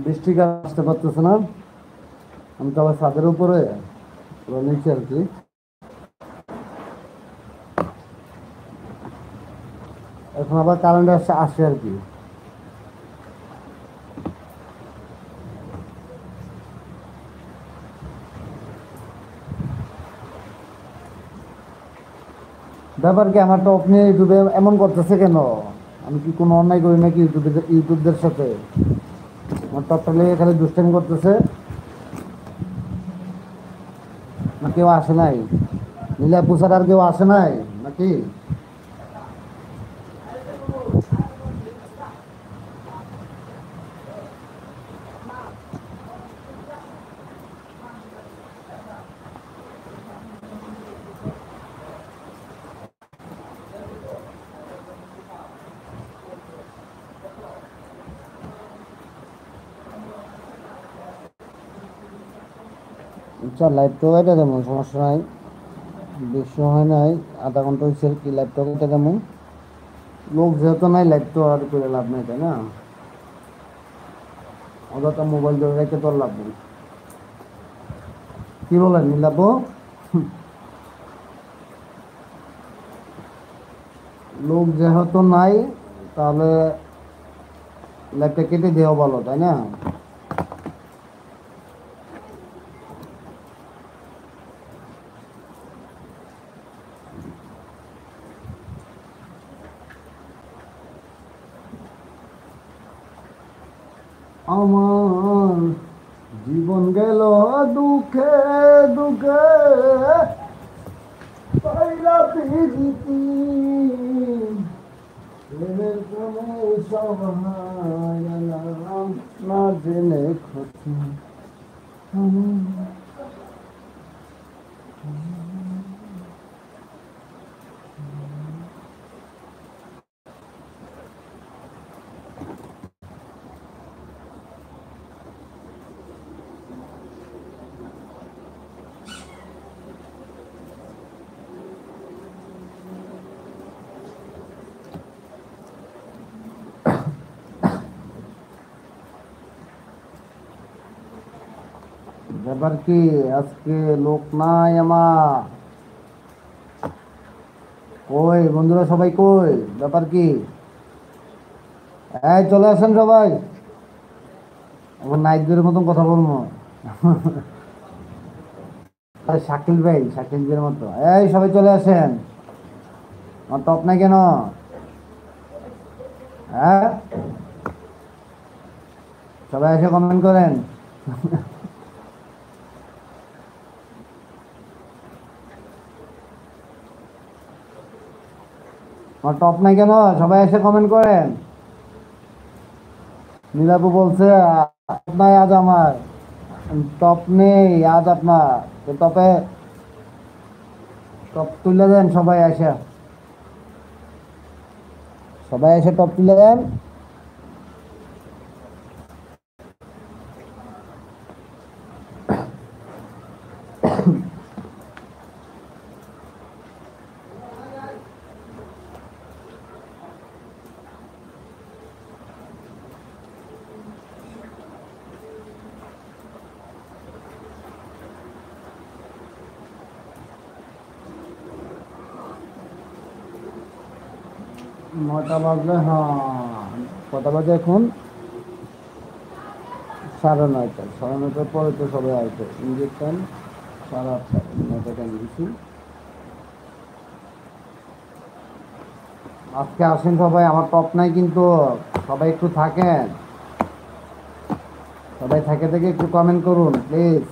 বৃষ্টি আসতে পারতেছে না। আমি তো আবার ছাদের উপরে নিচে আর কি। এখন আবার কারেন্ট আসে আর কি। ব্যাপার কি, আমার তো আপনি ইউটিউবে এমন করতেছে কেন? আমি কি কোনো অন্যায় করি নাকি ইউটিউবদের সাথে? আমার টপটা লেগে খালি দুষ্টামি করতেছে। না কেউ আসে নাই? নীলা পুষার আর কেউ আসে নাই নাকি? আচ্ছা, লাইভ তো এটা যেমন সমস্যা নাই, বেশি হয় নাই, আধা ঘন্টা হয়েছে আর কি। লাইভ তো এটা যেমন লোক যেহেতু নাই, লাইভ তো আর করে লাভ নাই, তাই না? ওরা তো মোবাইল ধরে রেখে তো আর লাভ নেই। কি বলেন নীলাপু? লোক যেহেতু নাই, তাহলে লাইভটা কেটে দেওয়া ভালো, তাই না? আমার জীবন গেল দুঃখে দুঃখে, পাইলা প্রীতি, প্রেমের কোনে সহায় এলাম, না জেনে ক্ষতি। ব্যাপার কি, আজকে লোক নাই আমার। কই বন্ধুরা সবাই কই? ব্যাপার কি? এই চলে আসেন সবাই। এখন নাইটদের মতন কথা বলবো। আরে শাকিল ভাই, শাকিলদের মতো। এই সবাই চলে আসেন। আমার টপ নাই কেন? হ্যাঁ, সবাই এসে কমেন্ট করেন। আমার টপ নাই কেন? সবাই এসে কমেন্ট করেন। নীলাপু বলছে টপ নাই আজ আমার। টপ নেই আজ আপনার। তো টপে টপ তুলে দেন সবাই এসে। সবাই এসে টপ তুলে দেন। নটা বাজলে, হ্যাঁ। কটা বাজে এখন? 9:30। 9:30 পরে তো সবাই আসবে। ইঞ্জেকশন 8:30, 9টা টাইম দিচ্ছি। আজকে আসেন সবাই, আমার টপ নাই কিন্তু। সবাই একটু থাকেন, সবাই থেকে থেকে একটু কমেন্ট করুন প্লিজ।